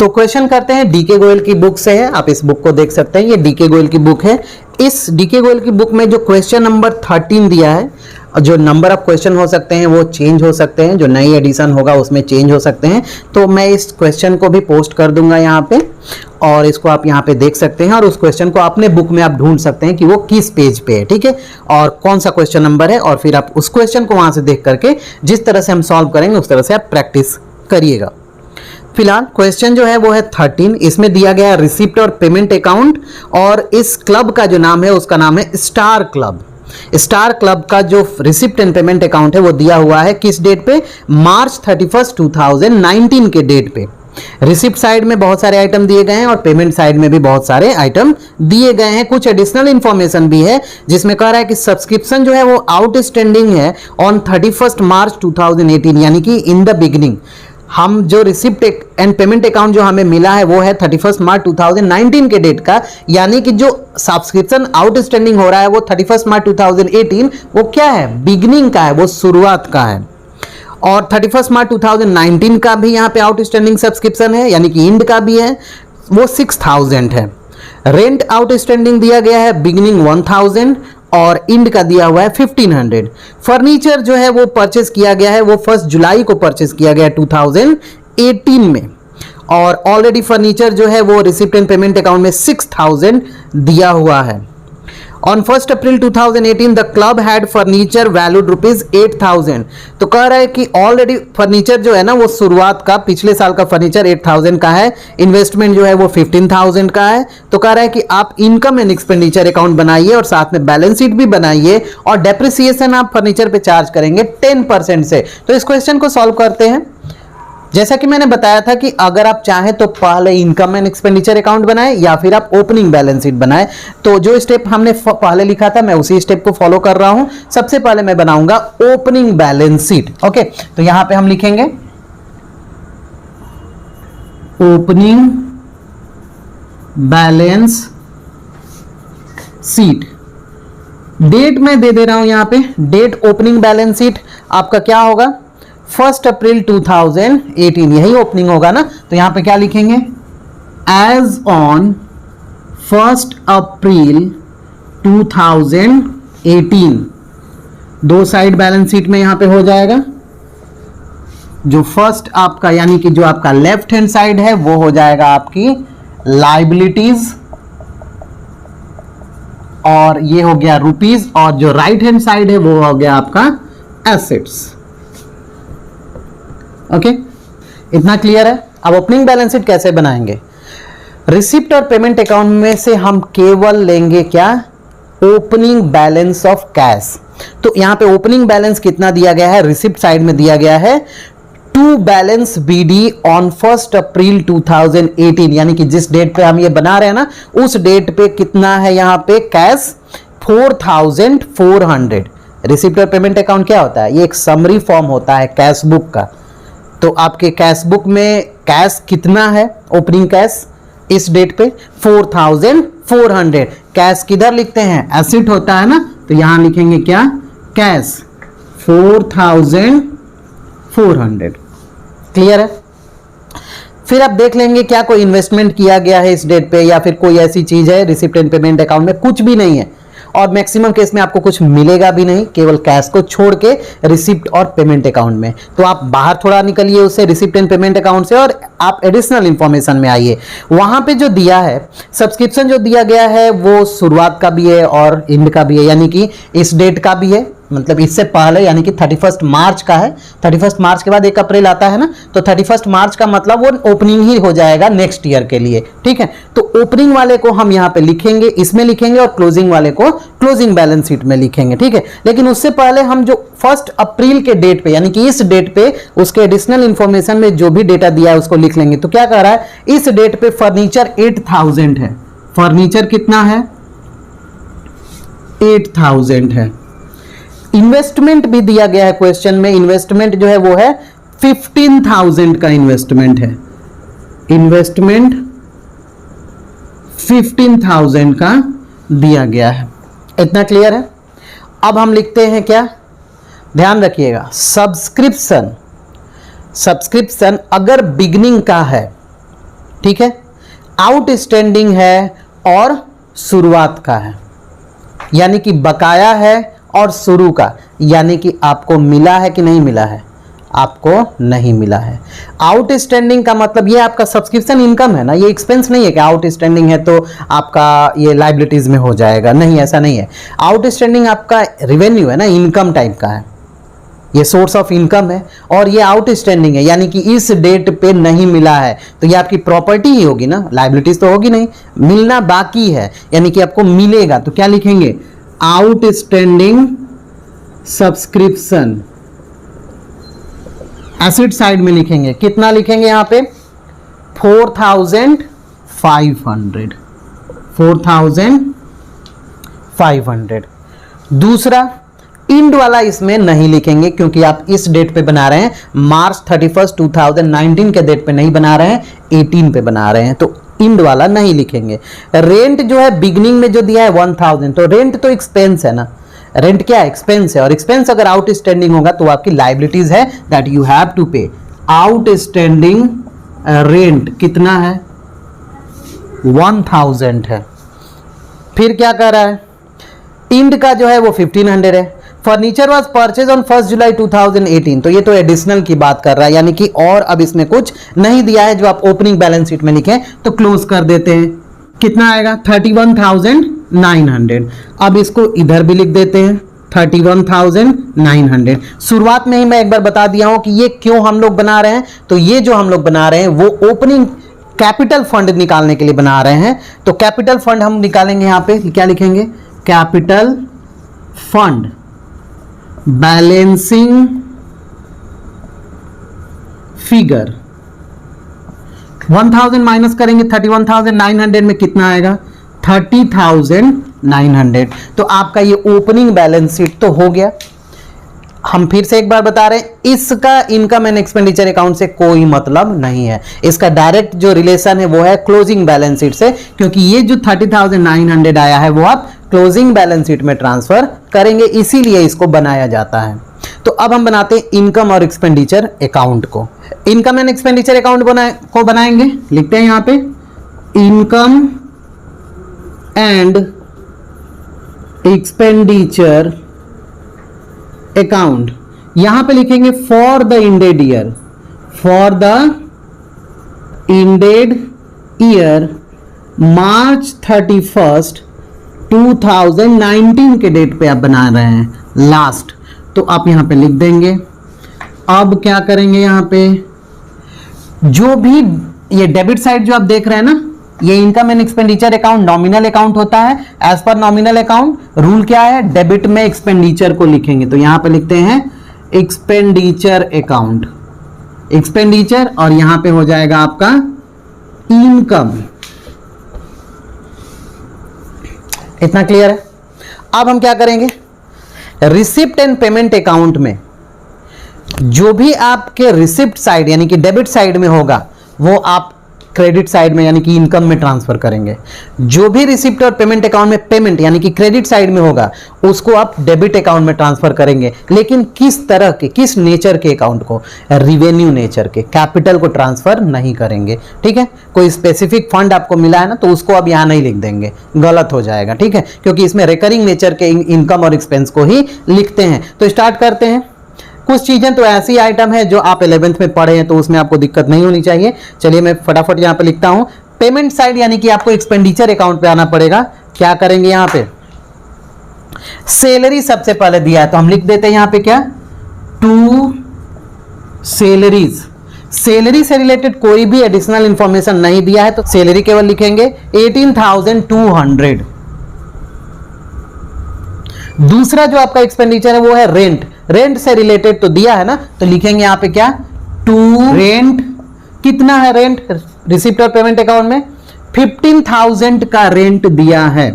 तो क्वेश्चन करते हैं, डीके गोयल की बुक से है, आप इस बुक को देख सकते हैं, ये डीके गोयल की बुक है। इस डीके गोयल की बुक में जो क्वेश्चन नंबर 13 दिया है, जो नंबर ऑफ क्वेश्चन हो सकते हैं वो चेंज हो सकते हैं, जो नई एडिशन होगा उसमें चेंज हो सकते हैं। तो मैं इस क्वेश्चन को भी पोस्ट कर दूंगा यहाँ पे, और इसको आप यहाँ पे देख सकते हैं, और उस क्वेश्चन को अपने बुक में आप ढूंढ सकते हैं कि वो किस पेज पे है, ठीक है, और कौन सा क्वेश्चन नंबर है, और फिर आप उस क्वेश्चन को वहां से देख करके जिस तरह से हम सॉल्व करेंगे उस तरह से आप प्रैक्टिस करिएगा। फिलहाल क्वेश्चन जो है वो है 13, इसमें दिया गया है रिसिप्ट और पेमेंट अकाउंट, और इस क्लब का जो नाम है उसका नाम है स्टार क्लब। स्टार क्लब का जो रिसिप्ट एंड पेमेंट अकाउंट है वो दिया हुआ है किस डेट पे, मार्च 31, 2019 के डेट पे। रिसिप्ट साइड में बहुत सारे आइटम दिए गए हैं और पेमेंट साइड में भी बहुत सारे आइटम दिए गए हैं। कुछ एडिशनल इंफॉर्मेशन भी है जिसमें कह रहा है कि सब्सक्रिप्शन जो है वो आउटस्टैंडिंग है ऑन 31 मार्च 2018, यानी कि इन द बिगिनिंग हम जो रिसिप्ट एंड पेमेंट अकाउंट जो हमें मिला है वो है 31 मार्च 2019 के डेट का, यानी कि जो सब्सक्रिप्शन आउटस्टैंडिंग हो रहा है वो 31 मार्च 2018 वो क्या है, बिगिनिंग का है, वो शुरुआत का है। और 31 मार्च 2019 का भी यहाँ पे आउटस्टैंडिंग सब्सक्रिप्शन है, यानी कि इंड का भी है, वो 6000 है। रेंट आउटस्टैंडिंग दिया गया है बिगिनिंग 1000 और इंड का दिया हुआ है 1500। फर्नीचर जो है वो परचेस किया गया है, वो 1 जुलाई को परचेस किया गया है 2018 में, और ऑलरेडी फर्नीचर जो है वो रिसिप्ट एंड पेमेंट अकाउंट में 6000 दिया हुआ है। On 1 April 2018 the club had furniture valued ₹8000। तो कह रहा है कि ऑलरेडी फर्नीचर जो है ना वो शुरुआत का, पिछले साल का फर्नीचर 8000 का है, इन्वेस्टमेंट जो है वो 15000 का है। तो कह रहा है कि आप इनकम एंड एक्सपेंडिचर अकाउंट बनाइए और साथ में बैलेंस शीट भी बनाइए, और डेप्रिसिएशन आप फर्नीचर पे चार्ज करेंगे 10% से। तो इस क्वेश्चन को सॉल्व करते हैं। जैसा कि मैंने बताया था कि अगर आप चाहें तो पहले इनकम एंड एक्सपेंडिचर अकाउंट बनाएं या फिर आप ओपनिंग बैलेंस शीट बनाएं। तो जो स्टेप हमने पहले लिखा था मैं उसी स्टेप को फॉलो कर रहा हूं। सबसे पहले मैं बनाऊंगा ओपनिंग बैलेंस शीट। ओके, तो यहां पे हम लिखेंगे ओपनिंग बैलेंस शीट। डेट मैं दे दे रहा हूं यहां पे, डेट ओपनिंग बैलेंस शीट आपका क्या होगा, 1 अप्रैल 2018, यही ओपनिंग होगा ना। तो यहां पे क्या लिखेंगे, एज ऑन 1 अप्रैल 2018। दो साइड बैलेंस शीट में यहां पे हो जाएगा। जो फर्स्ट आपका यानी कि जो आपका लेफ्ट हैंड साइड है वो हो जाएगा आपकी लाइबिलिटीज, और ये हो गया रुपीज, और जो राइट हैंड साइड है वो हो गया आपका एसेट्स। ओके, इतना क्लियर है। अब ओपनिंग बैलेंस शीट कैसे बनाएंगे, रिसिप्ट और पेमेंट अकाउंट में से हम केवल लेंगे क्या, ओपनिंग बैलेंस ऑफ कैश। तो यहां पे ओपनिंग बैलेंस कितना दिया गया है, रिसिप्ट साइड में दिया गया है टू बैलेंस बीडी ऑन 1 अप्रैल 2018, यानी कि जिस डेट पे हम ये बना रहे हैं ना उस डेट पे कितना है यहां पे कैश 4400। रिसिप्ट और पेमेंट अकाउंट क्या होता है, ये एक समरी फॉर्म होता है कैश बुक का। तो आपके कैश बुक में कैश कितना है, ओपनिंग कैश इस डेट पे 4400। कैश किधर लिखते हैं, एसेट होता है ना, तो यहां लिखेंगे क्या, कैश 4400। क्लियर है। फिर आप देख लेंगे क्या कोई इन्वेस्टमेंट किया गया है इस डेट पे, या फिर कोई ऐसी चीज है रिसिप्ट एंड पेमेंट अकाउंट में, कुछ भी नहीं है, और मैक्सिमम केस में आपको कुछ मिलेगा भी नहीं, केवल कैश को छोड़ के रिसिप्ट और पेमेंट अकाउंट में। तो आप बाहर थोड़ा निकलिए उससे, रिसिप्ट एंड पेमेंट अकाउंट से, और आप एडिशनल इंफॉर्मेशन में आइए। वहां पे जो दिया है सब्सक्रिप्शन जो दिया गया है वो शुरुआत का भी है और एंड का भी है, यानी कि इस डेट का भी है, मतलब इससे पहले यानी कि 31 मार्च का है। 31 मार्च के बाद 1 अप्रैल आता है ना, तो 31 मार्च का मतलब वो ओपनिंग ही हो जाएगा नेक्स्ट ईयर के लिए, ठीक है। तो ओपनिंग वाले को हम यहाँ पे लिखेंगे, इसमें लिखेंगे, और क्लोजिंग वाले को क्लोजिंग बैलेंस शीट में लिखेंगे, ठीक है। लेकिन उससे पहले हम जो 1 अप्रैल के डेट पे यानी कि इस डेट पे उसके एडिशनल इंफॉर्मेशन में जो भी डेटा दिया है उसको लिख लेंगे। तो क्या कह रहा है, इस डेट पे फर्नीचर 8000 है, फर्नीचर कितना है 8000 है। इन्वेस्टमेंट भी दिया गया है क्वेश्चन में, इन्वेस्टमेंट जो है वो है 15000 का इन्वेस्टमेंट है, इन्वेस्टमेंट 15000 का दिया गया है। इतना क्लियर है। अब हम लिखते हैं क्या, ध्यान रखिएगा, सब्सक्रिप्शन, सब्सक्रिप्शन अगर बिगनिंग का है ठीक है, आउटस्टैंडिंग है और शुरुआत का है, यानी कि बकाया है और शुरू का, यानी कि आपको मिला है कि नहीं मिला है, आपको नहीं मिला है। आउटस्टैंडिंग का मतलब ये आपका सब्सक्रिप्शन इनकम है ना, ये एक्सपेंस नहीं है कि आउटस्टैंडिंग है तो आपका ये लायबिलिटीज में हो जाएगा, नहीं ऐसा नहीं है। आउटस्टैंडिंग आपका रेवेन्यू है ना, इनकम टाइप का है, ये सोर्स ऑफ इनकम है, और ये आउटस्टैंडिंग है यानी कि इस डेट पे नहीं मिला है तो ये आपकी प्रॉपर्टी ही होगी ना, लायबिलिटीज तो होगी नहीं, मिलना बाकी है यानी कि आपको मिलेगा। तो क्या लिखेंगे, आउटस्टैंडिंग सब्सक्रिप्शन, एसेट साइड में लिखेंगे, कितना लिखेंगे यहां पे 4500, 4500। दूसरा इंड वाला इसमें नहीं लिखेंगे क्योंकि आप इस डेट पे बना रहे हैं, मार्च 31 2019 के डेट पे नहीं बना रहे हैं, 18 पे बना रहे हैं, तो इंड वाला नहीं लिखेंगे। रेंट जो है बिगनिंग में जो दिया है 1000, तो रेंट तो एक्सपेंस है ना, रेंट क्या एक्सपेंस है, और एक्सपेंस अगर आउटस्टैंडिंग होगा तो आपकी लायबिलिटीज है दैट यू हैव टू पे। आउटस्टैंडिंग रेंट कितना है 1000 है। फिर क्या कर रहा है, इंड का जो है वो 1500 है। फर्नीचर वाज परचेज ऑन 1 जुलाई 2018, तो ये तो एडिशनल की बात कर रहा है यानी कि और अब इसमें कुछ नहीं दिया है जो आप ओपनिंग बैलेंस शीट में लिखें, तो क्लोज कर देते हैं। कितना आएगा 31,900। अब इसको इधर भी लिख देते हैं 31,900। शुरुआत में ही मैं एक बार बता दिया हूं कि ये क्यों हम लोग बना रहे हैं, तो ये जो हम लोग बना रहे हैं वो ओपनिंग कैपिटल फंड निकालने के लिए बना रहे हैं। तो कैपिटल फंड हम निकालेंगे, यहां पे क्या लिखेंगे, capital fund balancing figure 1000 minus करेंगे 31,900 में कितना आएगा 30,900। तो आपका ये ओपनिंग बैलेंस शीट तो हो गया। हम फिर से एक बार बता रहे हैं, इसका इनकम एंड एक्सपेंडिचर अकाउंट से कोई मतलब नहीं है, इसका डायरेक्ट जो रिलेशन है वो है क्लोजिंग बैलेंस शीट से, क्योंकि ये जो 30,900 आया है वो आप क्लोजिंग बैलेंस शीट में ट्रांसफर करेंगे, इसीलिए इसको बनाया जाता है। तो अब हम बनाते हैं इनकम और एक्सपेंडिचर अकाउंट को। इनकम एंड एक्सपेंडिचर अकाउंट को बनाएंगे, लिखते हैं यहां पे इनकम एंड एक्सपेंडिचर अकाउंट। यहां पे लिखेंगे for the ended year, for the ended year March 31 2019 के डेट पे आप बना रहे हैं लास्ट, तो आप यहां पे लिख देंगे। अब क्या करेंगे, यहां पे जो भी ये डेबिट साइड जो आप देख रहे हैं ना, ये income and expenditure account nominal account होता है। As per nominal account rule क्या है, डेबिट में एक्सपेंडिचर को लिखेंगे, तो यहां पे लिखते हैं एक्सपेंडिचर अकाउंट, एक्सपेंडिचर, और यहां पे हो जाएगा आपका इनकम। इतना क्लियर है। अब हम क्या करेंगे, रिसिप्ट एंड पेमेंट अकाउंट में जो भी आपके रिसिप्ट साइड यानी कि डेबिट साइड में होगा वो आप क्रेडिट साइड में यानी कि इनकम में ट्रांसफर करेंगे। जो भी रिसिप्ट और पेमेंट अकाउंट में पेमेंट यानी कि क्रेडिट साइड में होगा उसको आप डेबिट अकाउंट में ट्रांसफर करेंगे, लेकिन किस तरह के, किस नेचर के अकाउंट को, रिवेन्यू नेचर के, कैपिटल को ट्रांसफर नहीं करेंगे। ठीक है, कोई स्पेसिफिक फंड आपको मिला है ना तो उसको अब यहां नहीं लिख देंगे, गलत हो जाएगा। ठीक है, क्योंकि इसमें रिकरिंग नेचर के इनकम और एक्सपेंस को ही लिखते हैं। तो स्टार्ट करते हैं। कुछ चीजें तो ऐसी आइटम है जो आप 11th में पढ़े हैं तो उसमें आपको दिक्कत नहीं होनी चाहिए। चलिए मैं फटाफट यहां पे लिखता हूं। पेमेंट साइड यानी कि आपको एक्सपेंडिचर अकाउंट पे आना पड़ेगा। क्या करेंगे, यहां पे सैलरी सबसे पहले दिया है तो हम लिख देते हैं यहां पे क्या, टू सैलरीज। सैलरी से रिलेटेड कोई भी एडिशनल इंफॉर्मेशन नहीं दिया है तो सैलरी केवल लिखेंगे 18,200। दूसरा जो आपका एक्सपेंडिचर है वो है रेंट। रेंट से रिलेटेड तो दिया है ना तो लिखेंगे यहां पे क्या, टू रेंट। कितना है रेंट, रिसिप्ट और पेमेंट अकाउंट में 15,000 का रेंट दिया है,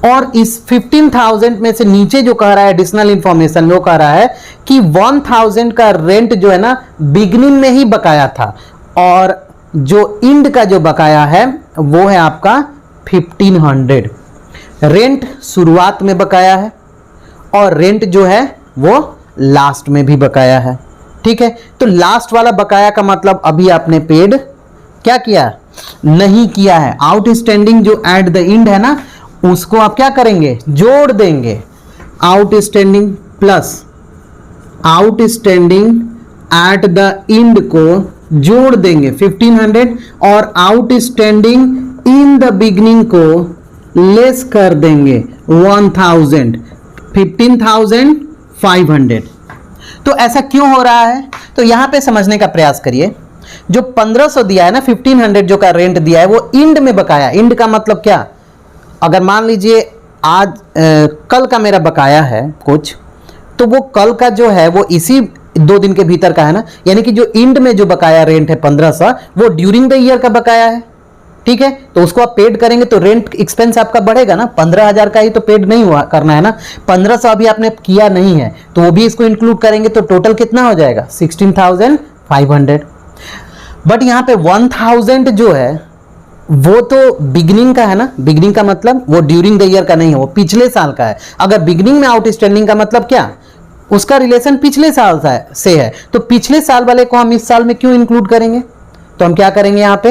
और इस 15,000 में से नीचे जो कह रहा है एडिशनल इंफॉर्मेशन वो कह रहा है कि 1,000 का रेंट जो है ना बिगनिंग में ही बकाया था, और जो इंड का जो बकाया है वो है आपका 1500। रेंट शुरुआत में बकाया है और रेंट जो है वो लास्ट में भी बकाया है। ठीक है, तो लास्ट वाला बकाया का मतलब अभी आपने पेड क्या किया, नहीं किया है, आउटस्टैंडिंग जो एट द एंड है ना, उसको आप क्या करेंगे, जोड़ देंगे। Outstanding plus outstanding at the end को जोड़ देंगे 1500, और आउटस्टैंडिंग इन द बिगनिंग को लेस कर देंगे 1000, 15,500। तो ऐसा क्यों हो रहा है, तो यहां पे समझने का प्रयास करिए। जो 1500 दिया है ना, 1500 जो का रेंट दिया है, वो इंड में बकाया। इंड का मतलब क्या, अगर मान लीजिए आज कल का मेरा बकाया है कुछ, तो वो कल का जो है वो इसी 2 दिन के भीतर का है ना, यानी कि जो इंड में जो बकाया रेंट है 1500, वो ड्यूरिंग द ईयर का बकाया है। ठीक है, तो उसको आप पेड करेंगे तो रेंट एक्सपेंस आपका बढ़ेगा ना। 15,000 का ही तो पेड नहीं हुआ करना है ना, 1500 अभी आपने किया नहीं है, तो वो भी इसको इंक्लूड करेंगे तो टोटल कितना हो जाएगा, 16,500। बट यहां पे 1000 जो है वो तो बिगनिंग का है ना, बिगनिंग का मतलब वो ड्यूरिंग द ईयर का नहीं है, वो पिछले साल का है। अगर बिगनिंग में आउटस्टैंडिंग का मतलब क्या, उसका रिलेशन पिछले साल से है, तो पिछले साल वाले को हम इस साल में क्यों इंक्लूड करेंगे, तो हम क्या करेंगे, यहाँ पे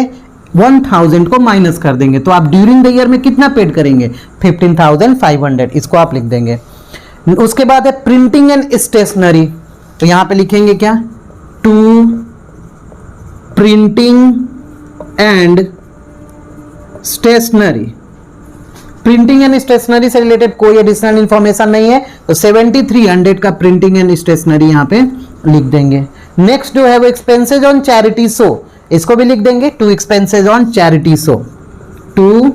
1000 को माइनस कर देंगे, तो आप ड्यूरिंग द ईयर में कितना पेड करेंगे, 15,500, इसको आप लिख देंगे। उसके बाद है प्रिंटिंग एंड स्टेशनरी, तो यहां पे लिखेंगे क्या, to printing and stationery. Printing and stationery से रिलेटेड कोई एडिशनल इंफॉर्मेशन नहीं है, तो 7300 का प्रिंटिंग एंड स्टेशनरी यहां पे लिख देंगे। नेक्स्ट जो है वो एक्सपेंसेज ऑन चैरिटी शो, इसको भी लिख देंगे, to expenses on charity show, to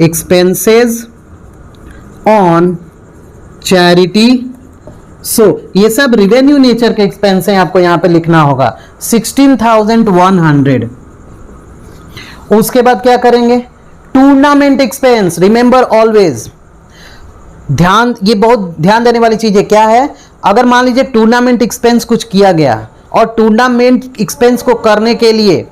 expenses on charity show. ये सब रिवेन्यू नेचर के एक्सपेंस हैं, आपको यहां पे लिखना होगा 16,100। उसके बाद क्या करेंगे, टूर्नामेंट एक्सपेंस, रिमेंबर ऑलवेज, ध्यान, ये बहुत ध्यान देने वाली चीज है। क्या है, अगर मान लीजिए टूर्नामेंट एक्सपेंस कुछ किया गया, और टूर्नामेंट एक्सपेंस को करने के लिए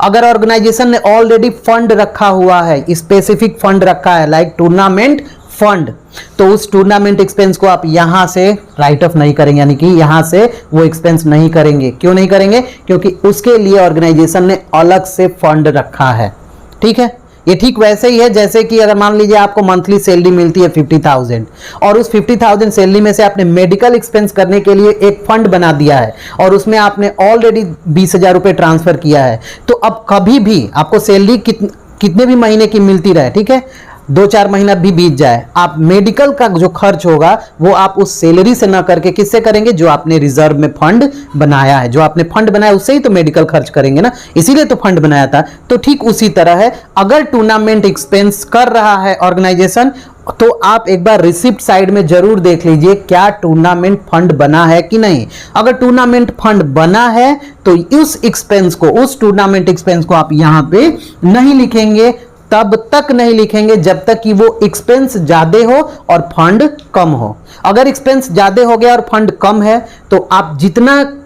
अगर ऑर्गेनाइजेशन ने ऑलरेडी फंड रखा हुआ है, स्पेसिफिक फंड रखा है, लाइक टूर्नामेंट फंड, तो उस टूर्नामेंट एक्सपेंस को आप यहां से राइट ऑफ नहीं करेंगे, यानी कि यहां से वो एक्सपेंस नहीं करेंगे। क्यों नहीं करेंगे, क्योंकि उसके लिए ऑर्गेनाइजेशन ने अलग से फंड रखा है। ठीक है, ये ठीक वैसे ही है जैसे कि अगर मान लीजिए आपको मंथली सैलरी मिलती है 50,000, और उस 50,000 सैलरी में से आपने मेडिकल एक्सपेंस करने के लिए एक फंड बना दिया है, और उसमें आपने ऑलरेडी 20,000 रुपए ट्रांसफर किया है। तो अब कभी भी आपको सैलरी कितने भी महीने की मिलती रहे, ठीक है, 2-4 महीना भी बीत जाए, आप मेडिकल का जो खर्च होगा वो आप उस सैलरी से ना करके किससे करेंगे, जो आपने रिजर्व में फंड बनाया है, जो आपने फंड बनाया उससे ही तो मेडिकल खर्च करेंगे ना, इसीलिए तो फंड बनाया था। तो ठीक उसी तरह है, अगर टूर्नामेंट एक्सपेंस कर रहा है ऑर्गेनाइजेशन, तो आप एक बार रिसिप्ट साइड में जरूर देख लीजिए क्या टूर्नामेंट फंड बना है कि नहीं। अगर टूर्नामेंट फंड बना है तो उस एक्सपेंस को, उस टूर्नामेंट एक्सपेंस को आप यहां पे नहीं लिखेंगे, तब तक नहीं लिखेंगे जब तक कि वो एक्सपेंस ज्यादा हो और फंड कम हो। अगर एक्सपेंस ज्यादा हो गया और फंड कम है, तो आप जितना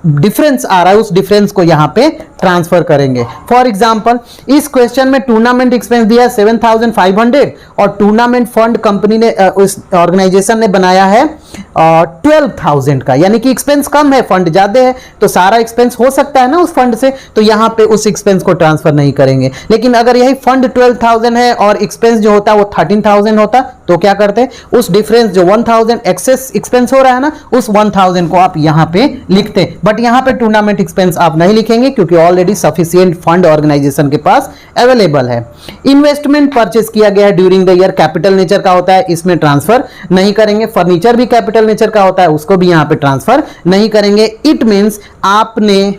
डिफरेंस आ रहा है उस डिफरेंस को यहां पे ट्रांसफर करेंगे। फॉर एग्जांपल, इस क्वेश्चन में टूर्नामेंट एक्सपेंस दिया है 7,500, और टूर्नामेंट फंड कंपनी ने, उस ऑर्गेनाइजेशन ने बनाया है 12,000 का, यानी कि एक्सपेंस कम है, फंड ज्यादा है, तो सारा एक्सपेंस हो सकता है ना उस फंड से, तो यहां पे उस एक्सपेंस को ट्रांसफर नहीं करेंगे। लेकिन अगर यही फंड 12,000 है और एक्सपेंस जो होता है वो 13,000 होता, तो क्या करते, उस डिफरेंस जो 1,000 एक्सेस एक्सपेंस हो रहा है ना, उस 1,000 को आप यहां पे लिखते। बट यहां पे टूर्नामेंट एक्सपेंस आप नहीं लिखेंगे, क्योंकि ऑलरेडी सफिशिएंट फंड ऑर्गेनाइजेशन के पास अवेलेबल है। इन्वेस्टमेंट परचेस किया गया है during the year, capital nature का होता है, इसमें ट्रांसफर नहीं करेंगे। फर्नीचर भी कैपिटल नेचर का होता है, उसको भी यहां पे ट्रांसफर नहीं करेंगे। इट मींस आपने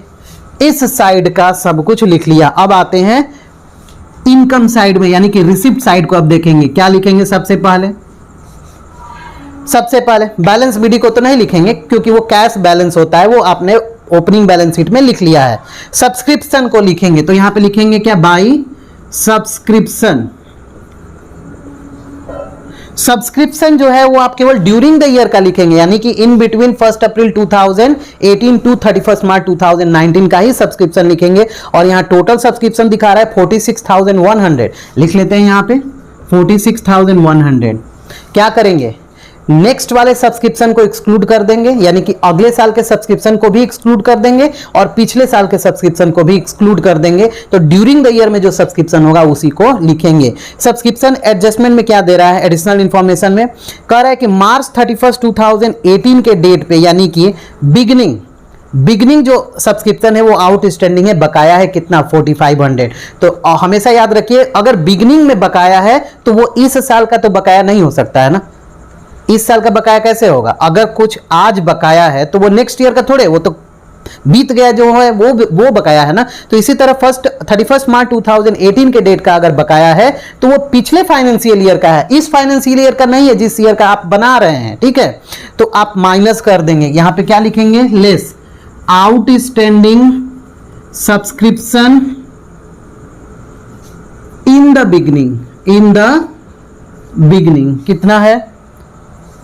इस साइड का सब कुछ लिख लिया। अब आते हैं इनकम साइड में, यानी कि रिसिप्ट साइड को अब देखेंगे। क्या लिखेंगे सबसे पहले, सबसे पहले बैलेंस बीडी को तो नहीं लिखेंगे, क्योंकि वो कैश बैलेंस होता है, वो आपने ओपनिंग बैलेंस शीट में लिख लिया है। सब्सक्रिप्शन को लिखेंगे, तो यहां पे लिखेंगे क्या, बाई सब्सक्रिप्शन। सब्सक्रिप्शन जो है वो आप केवल ड्यूरिंग द ईयर का लिखेंगे, यानी कि इन बिटवीन 1 अप्रैल 2018 टू 31 मार्च 2019 का ही सब्सक्रिप्शन लिखेंगे। और यहां टोटल सब्सक्रिप्शन दिखा रहा है 46,100, लिख लेते हैं यहां पे 46,100। क्या करेंगे, नेक्स्ट वाले सब्सक्रिप्शन को एक्सक्लूड कर देंगे, यानी कि अगले साल के सब्सक्रिप्शन को भी एक्सक्लूड कर देंगे और पिछले साल के सब्सक्रिप्शन को भी एक्सक्लूड कर देंगे। तो ड्यूरिंग द ईयर में जो सब्सक्रिप्शन होगा उसी को लिखेंगे। सब्सक्रिप्शन एडजस्टमेंट में क्या दे रहा है, एडिशनल इंफॉर्मेशन में कह रहा है कि मार्च 31 2018 के डेट पे, यानी कि बिगनिंग जो सब्सक्रिप्शन है वो आउटस्टैंडिंग है, बकाया है कितना 4500। तो हमेशा याद रखिए, अगर बिगनिंग में बकाया है तो वो इस साल का तो बकाया नहीं हो सकता है ना। इस साल का बकाया कैसे होगा, अगर कुछ आज बकाया है तो वो नेक्स्ट ईयर का थोड़े, वो तो बीत गया जो है वो बकाया है ना। तो इसी तरह 31 मार्च 2018 के डेट का अगर बकाया है तो वो पिछले फाइनेंशियल ईयर का है, इस फाइनेंशियल ईयर का नहीं है जिस ईयर का आप बना रहे हैं, ठीक है। तो आप माइनस कर देंगे, यहां पे क्या लिखेंगे, less outstanding subscription in the beginning कितना है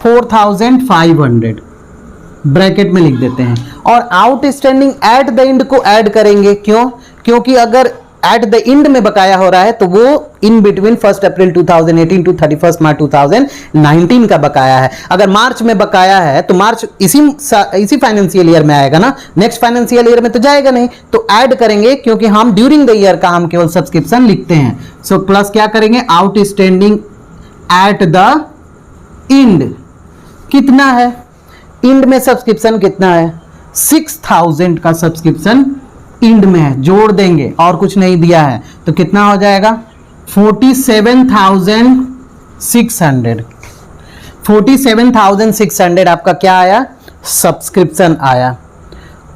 4500 ब्रैकेट में लिख देते हैं। और आउटस्टैंडिंग एट द एंड को ऐड करेंगे, क्यों, क्योंकि अगर एट द एंड में बकाया हो रहा है तो वो इन बिटवीन 1 अप्रैल 2018 टू 31 मार्च 2019 का बकाया है। अगर मार्च में बकाया है तो मार्च इसी फाइनेंशियल ईयर में आएगा ना, नेक्स्ट फाइनेंशियल ईयर में तो जाएगा नहीं। तो ऐड करेंगे, क्योंकि हम ड्यूरिंग द ईयर का हम केवल सब्सक्रिप्शन लिखते हैं। सो प्लस क्या करेंगे, आउटस्टैंडिंग एट द एंड कितना है, इंड में सब्सक्रिप्शन कितना है 6000 का सब्सक्रिप्शन इंड में है, जोड़ देंगे और कुछ नहीं दिया है तो कितना हो जाएगा 47,600 आपका क्या आया, सब्सक्रिप्शन आया।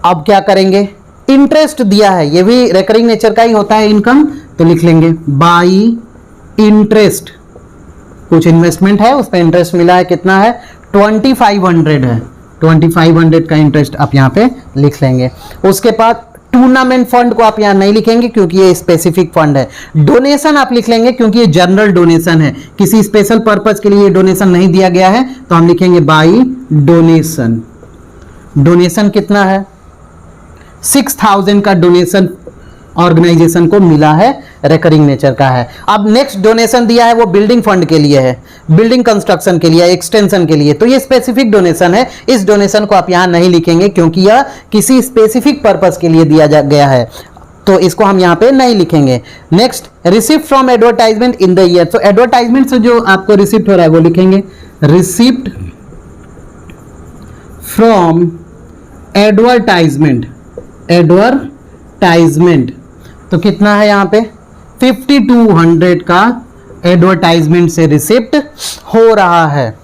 अब क्या करेंगे, इंटरेस्ट दिया है, ये भी रिकरिंग नेचर का ही होता है इनकम, तो लिख लेंगे बाई इंटरेस्ट। कुछ इन्वेस्टमेंट है उस पर इंटरेस्ट मिला है, कितना है 2500 है, 2500 का इंटरेस्ट आप यहाँ पे लिख लेंगे। उसके बाद टूर्नामेंट फंड को आप यहाँ नहीं लिखेंगे क्योंकि ये स्पेसिफिक फंड है। डोनेशन आप लिख लेंगे क्योंकि ये जनरल डोनेशन है, किसी स्पेशल पर्पस के लिए ये डोनेशन नहीं दिया गया है, तो हम लिखेंगे बाई डोनेशन। डोनेशन कितना है 6000 का डोनेशन ऑर्गेनाइजेशन को मिला है, रिकरिंग नेचर का है। अब नेक्स्ट डोनेशन दिया है वो बिल्डिंग फंड के लिए है, बिल्डिंग कंस्ट्रक्शन के लिए, एक्सटेंशन के लिए, तो ये स्पेसिफिक डोनेशन है। इस डोनेशन को आप यहां नहीं लिखेंगे क्योंकि यह किसी स्पेसिफिक पर्पस के लिए दिया गया है, तो इसको हम यहां पे नहीं लिखेंगे। Next receipt from advertisement in the year, तो एडवर्टाइजमेंट से जो आपको रिसिप्ट हो रहा है वो लिखेंगे रिसिप्ट फ्रॉम एडवर्टाइजमेंट। तो कितना है यहाँ पे 5200 का एडवर्टाइजमेंट से रिसिप्ट हो रहा है।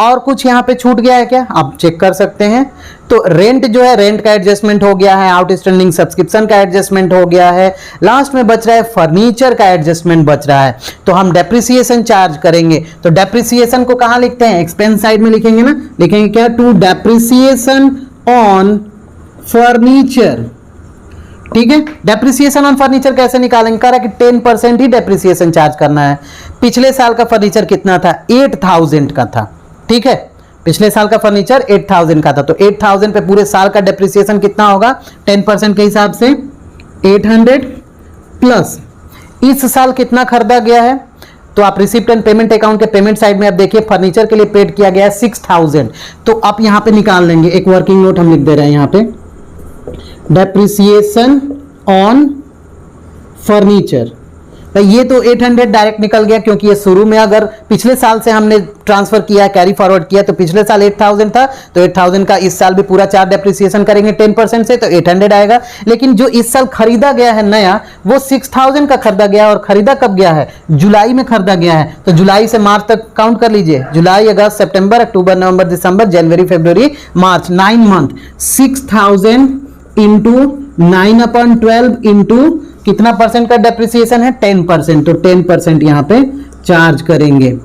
और कुछ यहाँ पे छूट गया है क्या, आप चेक कर सकते हैं। तो रेंट जो है, रेंट का एडजस्टमेंट हो गया है, आउटस्टैंडिंग सब्सक्रिप्शन का एडजस्टमेंट हो गया है, लास्ट में बच रहा है फर्नीचर का एडजस्टमेंट बच रहा है। तो हम डेप्रिसिएशन चार्ज करेंगे, तो डेप्रिसिएशन को कहाँ लिखते हैं, एक्सपेंस साइड में लिखेंगे ना, लिखेंगे क्या, टू डेप्रिसिएशन ऑन फर्नीचर। ठीक है, डेप्रिसिएशन ऑन फर्नीचर कैसे निकालेंगे, कह रहा है कि 10% ही डेप्रिसिएशन चार्ज करना है। पिछले साल का फर्नीचर कितना था 8000 का था, ठीक है, पिछले साल का फर्नीचर 8000 का था, तो 8000 पे पूरे साल का डेप्रिसिएशन कितना होगा 10% के हिसाब से 800 प्लस इस साल कितना खरीदा गया है, तो आप रिसिप्ट एंड पेमेंट अकाउंट के पेमेंट साइड में आप देखिए फर्नीचर के लिए पेड किया गया है 6000, तो आप यहां पे निकाल लेंगे। एक वर्किंग नोट हम लिख दे रहे हैं यहां पे, डेप्रिसिएशन ऑन फर्नीचर, तो ये तो 800 डायरेक्ट निकल गया क्योंकि ये शुरू में अगर पिछले साल से हमने ट्रांसफर किया, कैरी फॉरवर्ड किया, तो पिछले साल 8000 था, तो 8000 का इस साल भी पूरा चार्ज डेप्रिसिएशन करेंगे 10% से, तो 800 आएगा। लेकिन जो इस साल खरीदा गया है नया, वो 6000 का खरीदा गया, और खरीदा कब गया है, जुलाई में खरीदा गया है, तो जुलाई से मार्च तक काउंट कर लीजिए, जुलाई, अगस्त, सितंबर, अक्टूबर, नवंबर, दिसंबर, जनवरी, फरवरी, मार्च, 9 मंथ। 6000 इंटू 9/12 इंटू कितना परसेंट का डेप्रिसिएशन है 10%, तो 10% यहां पे चार्ज करेंगे।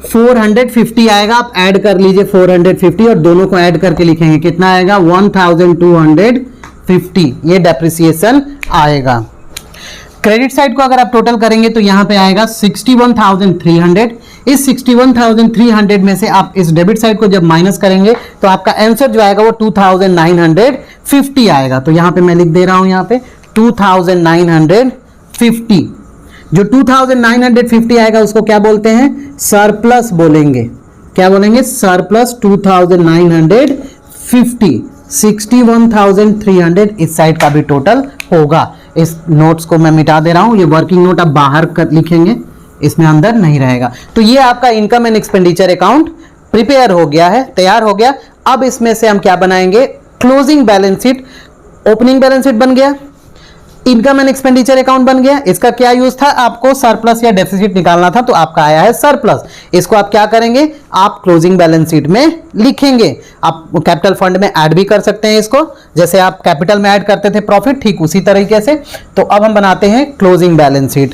450 आएगा, आप ऐड कर लीजिए 450 और दोनों को ऐड करके लिखेंगे, कितना आएगा 1250, ये डेप्रिसिएशन आएगा। क्रेडिट साइड को अगर आप टोटल करेंगे तो यहां पे आएगा 61,300। इस 61,300 में से आप इस डेबिट साइड को जब माइनस करेंगे तो आपका आंसर जो आएगा वो 2,950 आएगा। तो यहां पे मैं लिख दे रहा हूं यहां पे 2,950। जो 2,950 आएगा उसको क्या बोलते हैं, सरप्लस बोलेंगे। क्या बोलेंगे, सरप्लस 2950, 61,300 इस साइड का भी टोटल होगा। इस नोट्स को मैं मिटा दे रहा हूं, ये वर्किंग नोट आप बाहर कर लिखेंगे, इसमें अंदर नहीं रहेगा। तो ये आपका income and expenditure account prepare हो गया है, तैयार हो गया। अब इसमें से हम क्या बनाएंगे, closing balance sheet. Opening balance sheet बन गया, इनकम एंड एक्सपेंडिचर अकाउंट बन गया। इसका क्या यूज था, आपको सरप्लस या डेफिसिट निकालना था, तो आपका आया है सरप्लस। इसको आप क्या करेंगे, आप क्लोजिंग बैलेंस शीट में लिखेंगे। आप कैपिटल फंड में ऐड भी कर सकते हैं इसको, जैसे आप कैपिटल में ऐड करते थे प्रॉफिट, ठीक उसी तरीके से। तो अब हम बनाते हैं closing balance sheet.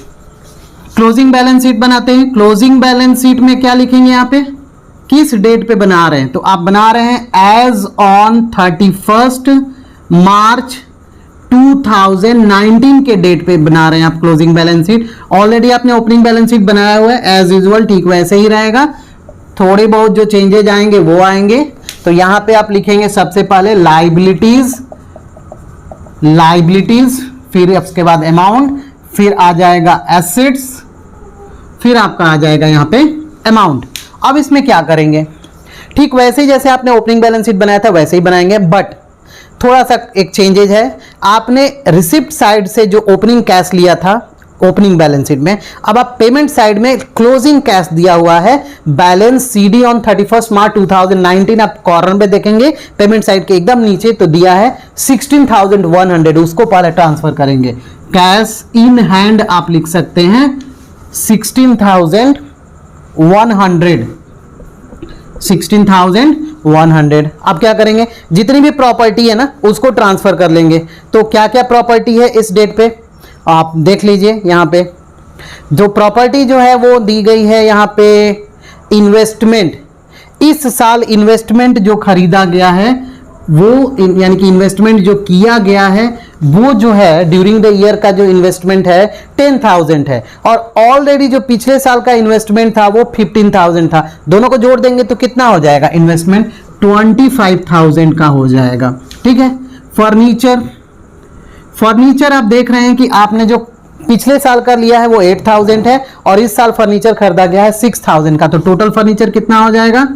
Closing balance sheet बनाते हैं। क्लोजिंग बैलेंस शीट में क्या लिखेंगे, यहाँ पे किस डेट पे बना रहे हैं, तो आप बना रहे हैं एज ऑन 31 मार्च 2019 के डेट पे बना रहे हैं आप क्लोजिंग बैलेंस शीट। ऑलरेडी आपने ओपनिंग बैलेंस शीट बनाया हुआ है, एज यूजुअल ठीक वैसे ही रहेगा, थोड़े बहुत जो चेंजेज आएंगे वो आएंगे। तो यहां पे आप लिखेंगे सबसे पहले लाइबिलिटीज, फिर उसके बाद अमाउंट, फिर आ जाएगा एसेट्स, फिर आपका आ जाएगा यहां पे अमाउंट। अब इसमें क्या करेंगे, ठीक वैसे ही जैसे आपने ओपनिंग बैलेंस शीट बनाया था वैसे ही बनाएंगे, बट थोड़ा सा एक चेंजेज है। आपने रिसिप्ट साइड से जो ओपनिंग कैश लिया था ओपनिंग बैलेंस शीट में, अब आप पेमेंट साइड में क्लोजिंग कैश दिया हुआ है, बैलेंस सीडी ऑन 31 मार्च 2019, आप कॉर्नर पे देखेंगे पेमेंट साइड के एकदम नीचे, तो दिया है 16,100, उसको पहले ट्रांसफर करेंगे। कैश इन हैंड आप लिख सकते हैं 16,100। अब क्या करेंगे, जितनी भी प्रॉपर्टी है ना उसको ट्रांसफर कर लेंगे। तो क्या क्या प्रॉपर्टी है इस डेट पे आप देख लीजिए। यहाँ पे जो प्रॉपर्टी जो है वो दी गई है यहाँ पे इन्वेस्टमेंट। इस साल इन्वेस्टमेंट जो खरीदा गया है वो यानी कि इन्वेस्टमेंट जो किया गया है वो जो है ड्यूरिंग द ईयर का जो इन्वेस्टमेंट है 10,000 है, और ऑलरेडी जो पिछले साल का इन्वेस्टमेंट था वो 15,000 था। दोनों को जोड़ देंगे तो कितना हो जाएगा, इन्वेस्टमेंट 25,000 का हो जाएगा। ठीक है। फर्नीचर आप देख रहे हैं कि आपने जो पिछले साल का लिया है वो 8,000 है, और इस साल फर्नीचर खरीदा गया है 6,000 का, तो टोटल फर्नीचर कितना हो जाएगा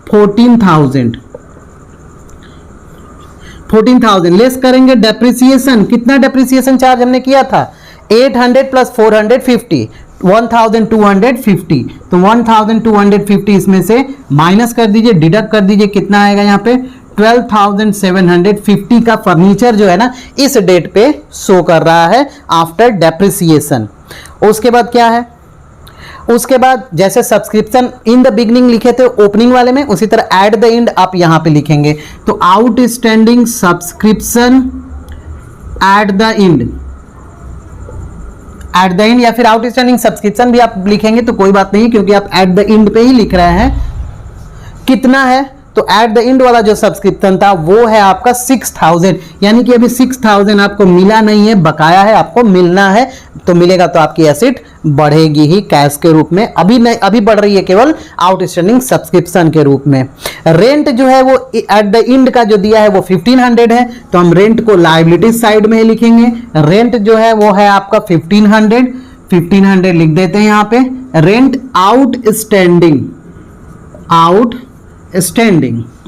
14,000 लेस करेंगे। डेप्रिसिएशन, कितना डेप्रिसिएशन चार्ज हमने किया था 800 प्लस 450 1,250, तो 1,250 इसमें से माइनस कर दीजिए, डिडक्ट कर दीजिए, कितना आएगा यहाँ पे 12,750 का फर्नीचर जो है ना इस डेट पे शो कर रहा है आफ्टर डेप्रिसिएशन। उसके बाद क्या है, उसके बाद जैसे सब्सक्रिप्शन इन द बिगनिंग लिखे थे ओपनिंग वाले में, उसी तरह एट द एंड आप यहां पे लिखेंगे। तो outstanding subscription at the end, या फिर आउटस्टैंडिंग सब्सक्रिप्शन भी आप लिखेंगे तो कोई बात नहीं, क्योंकि आप एट द एंड पे ही लिख रहे हैं। कितना है, तो एट द एंड वाला जो सब्सक्रिप्शन था वो है आपका 6,000, यानी कि अभी 6,000 आपको मिला नहीं है, बकाया है, आपको मिलना है। तो मिलेगा तो आपकी एसेट बढ़ेगी ही कैश के रूप में, अभी नहीं, अभी बढ़ रही है केवल आउटस्टैंडिंग सब्सक्रिप्शन के रूप में। रेंट जो है वो एट द एंड का जो दिया है वो 1,500 है, तो हम रेंट को लायबिलिटी साइड में ही लिखेंगे। रेंट जो है वो है आपका 1,500 लिख देते हैं यहाँ पे। रेंट आउटस्टैंडिंग,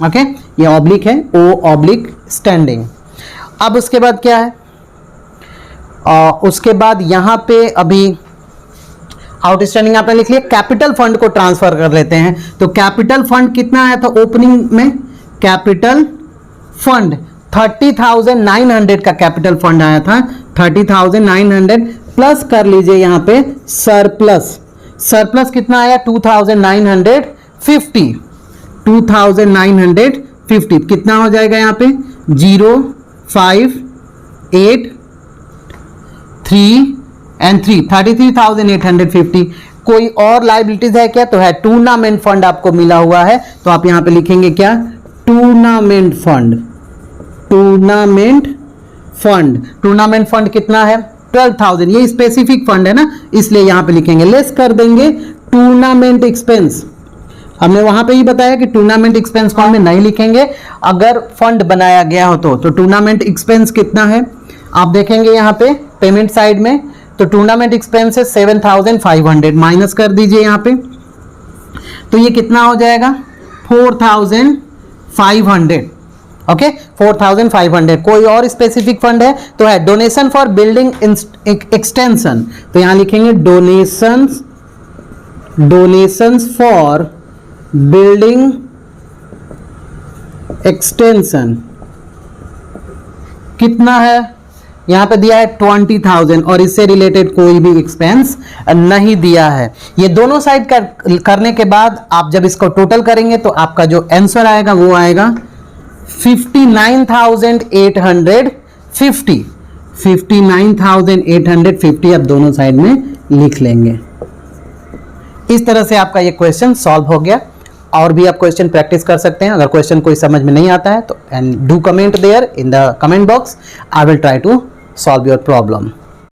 ओके, ये ऑब्लिक है, O/स्टैंडिंग। अब उसके बाद क्या है, उसके बाद यहां पे अभी आउटस्टैंडिंग आपने लिख लिया। कैपिटल फंड को ट्रांसफर कर लेते हैं। तो कैपिटल फंड कितना आया था ओपनिंग में, कैपिटल फंड 30,900 का कैपिटल फंड आया था, 30,900 प्लस कर लीजिए यहां पे सरप्लस कितना आया 2,950 कितना हो जाएगा यहाँ पे 33,850। कोई और लाइबिलिटीज है क्या, तो है टूर्नामेंट फंड आपको मिला हुआ है, तो आप यहाँ पे लिखेंगे क्या टूर्नामेंट फंड कितना है 12,000। ये स्पेसिफिक फंड है ना, इसलिए यहाँ पे लिखेंगे। लेस कर देंगे टूर्नामेंट एक्सपेंस, हमने वहां पे ही बताया कि टूर्नामेंट एक्सपेंस फंड में नहीं लिखेंगे अगर फंड बनाया गया हो तो टूर्नामेंट एक्सपेंस कितना है आप देखेंगे यहाँ पे पेमेंट साइड में, तो टूर्नामेंट एक्सपेंस है 7,500 माइनस कर दीजिए यहाँ पे, तो ये कितना हो जाएगा 4,500, ओके 4,500। कोई और स्पेसिफिक फंड है तो है डोनेशन फॉर बिल्डिंग एक्सटेंशन, तो यहां लिखेंगे डोनेशंस फॉर बिल्डिंग एक्सटेंशन। कितना है, यहां पे दिया है 20,000 और इससे रिलेटेड कोई भी एक्सपेंस नहीं दिया है। ये दोनों साइड करने के बाद आप जब इसको टोटल करेंगे तो आपका जो आंसर आएगा वो आएगा 59,850। 59,850 आप दोनों साइड में लिख लेंगे। इस तरह से आपका ये क्वेश्चन सॉल्व हो गया। और भी आप क्वेश्चन प्रैक्टिस कर सकते हैं। अगर क्वेश्चन कोई समझ में नहीं आता है तो and do comment there in the comment box, I will try to solve your problem.